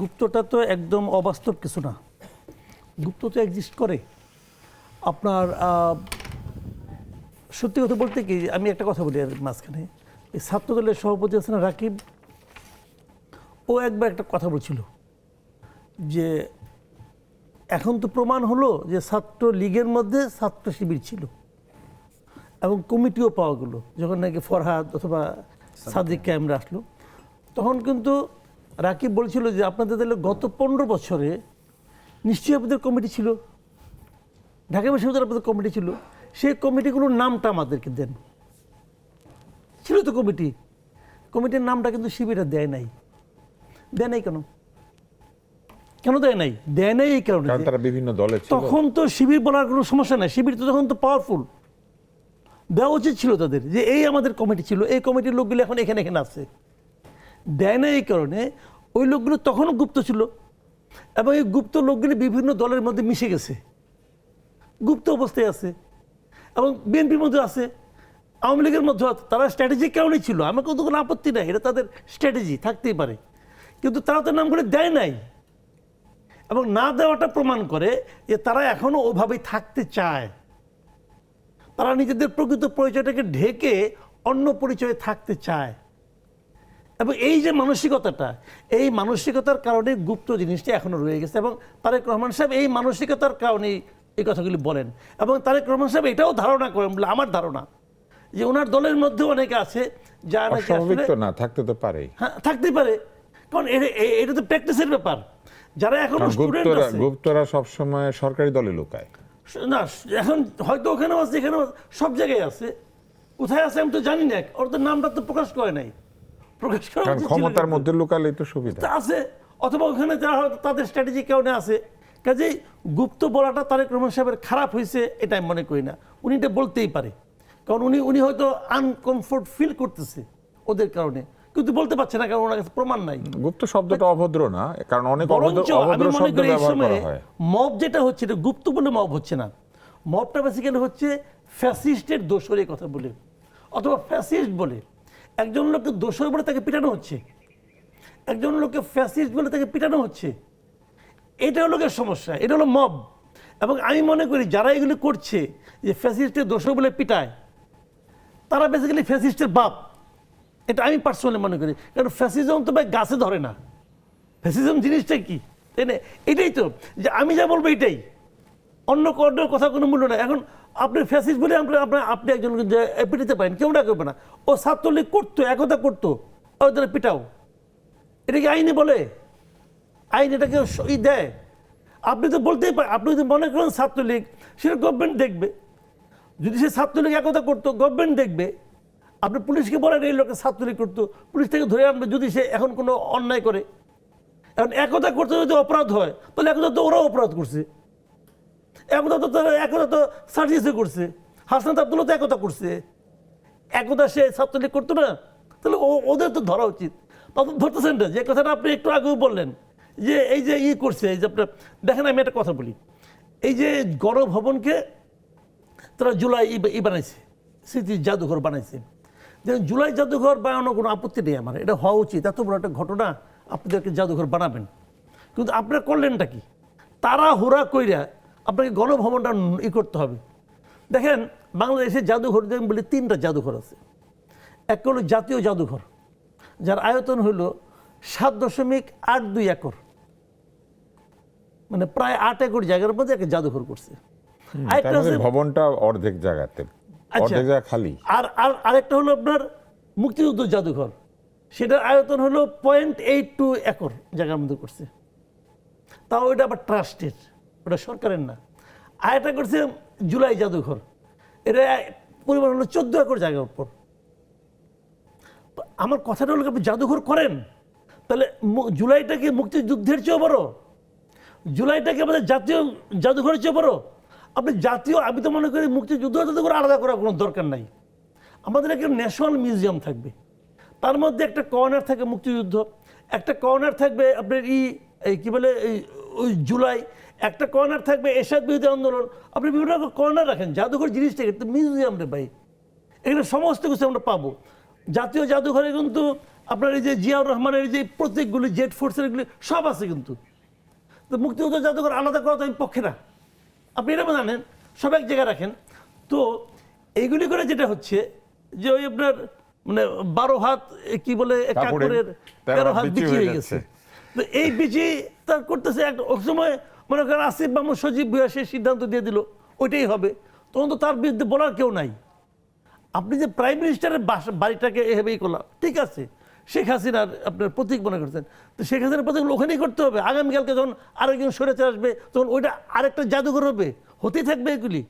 গুপ্তটা তো একদম অবাস্তব কিছু না। গুপ্ত তো এক্সিস্ট করে। আপনার সত্যি কথা বলতে কি, আমি একটা কথা বলি আর মাঝখানে, এই ছাত্রদলের সভাপতি আছেন রাকিব, ও একবার একটা কথা বলছিল যে এখন তো প্রমাণ হলো যে ছাত্র লীগের মধ্যে ছাত্র শিবির ছিল এবং কমিটিও পাওয়া গেল। যখন নাকি ফরহাদ অথবা সাদিক ক্যামেরা আসলো, তখন কিন্তু রাকিব বলছিল যে আপনাদের তাহলে গত 15 বছরে নিশ্চয়ই আপনাদের কমিটি ছিল, ঢাকা বিশ্ববিদ্যালয়ের আপনাদের কমিটি ছিল, সেই কমিটিগুলোর নামটা আমাদেরকে দেন। ছিল তো কমিটি, কমিটির নামটা কিন্তু শিবিরে দেয় নাই। দেয় নাই কেন? কেন দেয় নাই? দেয় নাই এই কারণে তারা বিভিন্ন দলে ছিল। তখন তো শিবির বলার কোনো সমস্যা নাই, শিবির তো তখন তো পাওয়ারফুল। দেওয়া উচিত ছিল তাদের যে এই আমাদের কমিটি ছিল, এই কমিটির লোকগুলো এখন এখানে এখানে আছে। দেয় না এই কারণে ওই লোকগুলো তখনও গুপ্ত ছিল এবং এই গুপ্ত লোকগুলি বিভিন্ন দলের মধ্যে মিশে গেছে, গুপ্ত অবস্থায় আছে এবং বিএনপির মধ্যে আছে, আওয়ামী লীগের মধ্যে আছে। তারা স্ট্র্যাটেজিক কারণেই ছিল, আমার কোনো আপত্তি নাই, এটা তাদের স্ট্র্যাটেজি থাকতেই পারে, কিন্তু তারা তো নামগুলি দেয় নাই এবং না দেওয়াটা প্রমাণ করে যে তারা এখনো ওভাবেই থাকতে চায়। তারা নিজেদের প্রকৃত পরিচয়টাকে ঢেকে অন্য পরিচয়ে থাকতে চায় এবং এই যে মানসিকতাটা, এই মানসিকতার কারণে গুপ্ত জিনিসটা এখনো রয়ে গেছে এবং তারেক রহমান সাহেব এই মানসিকতার কারণেই এই কথাগুলি বলেন এবং তারেক রহমান সাহেব এটাও ধারণা করেন বলে আমার ধারণা যে ওনার দলের মধ্যে অনেকে আছে যারা নাকি আসলে না থাকতে তো পারে, হ্যাঁ থাকতে পারে, কারণ এটা তো প্র্যাকটিসের ব্যাপার। যারা এখনো স্টুডেন্ট আছে, গুপ্তরা সবসময় সরকারি দলে লুকায় না, এখন হয়তো ওখানেও আছে, এখানেও সব জায়গায় আছে, কোথায় আছে আমি তো জানি না, ওদের নামটা তো প্রকাশ করে নাই, প্রকাশ করা উচিত ছিল। ক্ষমতার মধ্যে লুকালেই তো সুবিধা আছে, অথবা ওখানে যারা হয়তো তাদের স্ট্র্যাটেজি কারণে আছে। কাজেই গুপ্ত বলাটা তারেক রহমান সাহেবের খারাপ হয়েছে এটা আমি মনে করি না, উনি এটা বলতেই পারে, কারণ উনি হয়তো আনকমফোর্ট ফিল করতেছে ওদের কারণে, কিন্তু বলতে পারছে না কারণ ওনার কাছে প্রমাণ নাই। গুপ্ত শব্দটা অভদ্র না, কারণ অনেক বরঞ্চ অভদ্র আমি মনে শব্দ করি এই ব্যবহার সময়ে করা হয়। মব যেটা হচ্ছে এটা গুপ্ত বলে মব হচ্ছে না, মবটা বেসিক্যালি হচ্ছে ফ্যাসিস্টের দোষর এই কথা বলে অথবা ফ্যাসিস্ট বলে একজন লোককে দোষর বলে তাকে পিটানো হচ্ছে, একজন লোককে ফ্যাসিস্ট বলে তাকে পিটানো হচ্ছে। এটা হলো সমস্যা, এটা হলো মব। এবং আমি মনে করি যারা এগুলি করছে যে ফ্যাসিস্টের দোষর বলে পিটায়, তারা বেসিক্যালি ফ্যাসিস্টের বাপ, এটা আমি পার্সোনালি মনে করি। কারণ ফ্যাসিজম তো ভাই গাছে ধরে না, ফ্যাসিজম জিনিসটা কি, তাই না? এটাই তো যে আমি যা বলবো এটাই, অন্য কর্ণের কথা কোনো মূল্য নাই। এখন আপনি ফ্যাসিস্ট বলে আপনি একজনকে পিটাতে পারেন, কেউ না করবে না। ও ছাত্রলীগ করতো, একতা করতো, ওদের পিটাও, এটা কি আইনে বলে? আইন এটাকে দেয়? আপনি তো বলতেই পারেন, আপনি যদি মনে করেন ছাত্রলীগ, সেটা গভর্নমেন্ট দেখবে। যদি সে ছাত্রলীগ একতা করতো, গভর্নমেন্ট দেখবে। আপনি পুলিশকে বলেন এই লোকের ছাত্রলীগ করতো, পুলিশ থেকে ধরে আনবে যদি সে এখন কোনো অন্যায় করে। এখন একতা করতে যদি অপরাধ হয়, তাহলে একতা তো ওরাও অপরাধ করছে, একতা তো সার্জিসে করছে, হাসনাত আব্দুল্লাহ তো একতা করছে, একতা সে ছাত্রলীগ করতো না, তাহলে ওদের তো ধরা উচিত। তখন ধরতেছেন না, যে কথাটা আপনি একটু আগেও বললেন যে এই যে করছে, এই যে আপনার দেখেন, আমি একটা কথা বলি, এই যে গণভবনকে তারা জুলাই বানাইছে, স্মৃতি জাদুঘর বানাইছে। দেখুন, জুলাই জাদুঘর বানানো কোনো আপত্তি নেই আমার, এটা হওয়া উচিত, এত বড় একটা ঘটনা, আপনাদেরকে জাদুঘর বানাবেন। কিন্তু আপনারা করলেনটা কি? তারা হুরা কইরা আপনাকে গণভবনটা করতে হবে। দেখেন, বাংলাদেশে জাদুঘর বলে 3টা জাদুঘর আছে। একটা হলো জাতীয় জাদুঘর, যার আয়তন হইল 7.82 একর, মানে প্রায় 8 একর জায়গার মধ্যে একটা জাদুঘর করছে। ভবনটা অর্ধেক জায়গাতে, অর্ধেক জায়গা খালি। আর আরেকটা হলো আপনার মুক্তিযুদ্ধ জাদুঘর, সেটার আয়তন হলো 0.82 একর জায়গার মধ্যে করছে। তাও এটা আবার ট্রাস্টের, ওটা সরকারের না। আরেকটা করছে জুলাই জাদুঘর, এটা পরিমাণ হলো 14 একর জায়গার উপর। আমার কথাটা হলো, আপনি জাদুঘর করেন, তাহলে জুলাইটাকে মুক্তিযুদ্ধের চেয়েও বড়, জুলাইটাকে আমাদের জাতীয় জাদুঘরের চেয়ে বড়। আপনি জাতীয়, আমি তো মনে করি মুক্তিযুদ্ধ জাদুঘর আলাদা করার কোনো দরকার নাই। আমাদের একটা ন্যাশনাল মিউজিয়াম থাকবে, তার মধ্যে একটা কর্নার থাকবে মুক্তিযুদ্ধ, একটা কর্নার থাকবে আপনার কি বলে ওই জুলাই, একটা কর্নার থাকবে এরশাদ বিরোধী আন্দোলন। আপনি বিভিন্ন কর্নার রাখেন, জাদুঘর জিনিসটা একটা মিউজিয়াম রে ভাই, এখানে সমস্ত কিছু আমরা পাবো। জাতীয় জাদুঘরে কিন্তু আপনার এই যে জিয়াউর রহমানের যে প্রতীকগুলি, জেট ফোর্সের এগুলি সব আছে কিন্তু। তো মুক্তিযুদ্ধ জাদুঘর আলাদা করা তো আমি পক্ষে না, আপনি এটা জানেন, সব এক জায়গায় রাখেন। তো এইগুলি করে যেটা হচ্ছে যে ওই আপনার মানে 12 হাত কি বলে কাপড়ের 13 হাত বিচি হয়ে গেছে। তো এই বিচি তার করতেছে একটা সময় মনে করেন আসিফ মাহমুদ সজীব ভুঁইয়া সেই সিদ্ধান্ত দিয়ে দিল ওইটাই হবে, তখন তো তার বিরুদ্ধে বলার কেউ নাই। আপনি যে প্রাইম মিনিস্টারের বাড়িটাকে এভাবেই করলাম, ঠিক আছে, শেখ হাসিনার আপনার প্রতীক মনে করছেন, তো শেখ হাসিনার প্রতীক ওখানেই করতে হবে। আগামীকালকে যখন আরেকজন সরেছে আসবে তখন ওইটা আরেকটা জাদুঘর হবে, হতেই থাকবে এগুলি।